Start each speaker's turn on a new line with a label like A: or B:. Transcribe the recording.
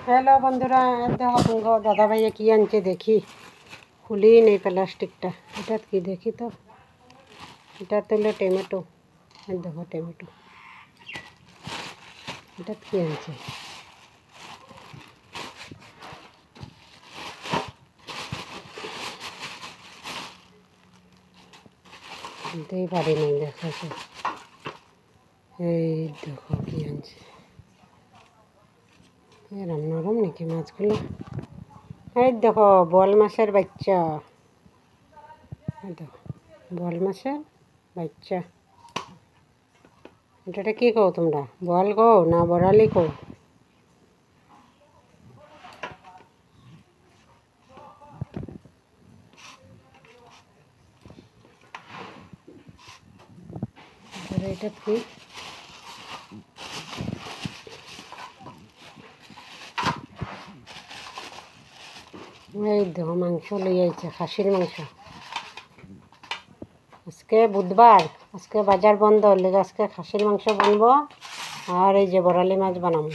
A: hello बंधुरा देखो दादा भाई कि आनছে देखी खुली नहीं प्लास्टिकटा এটা কি দেখি তো এটা তো হলো টমেটো দেখো টমেটো এটা কি আনছে বলতেই পারি না দেখো এই দেখো কি আনছে এরম নরম নাকি মাছগুলো এই দেখো বল মাছের বাচ্চা দেখো বল মাছের বাচ্চা এটা কি কও তোমরা বল কও না বড়ালি কও এটা কি এই দেখো মাংস লই আইছে খাসির মাংস আজকে বুধবার আজকে বাজার বন্ধ হলে আজকে খাসির মাংস বানবো আর এই যে বড়ালি মাছ বানাবো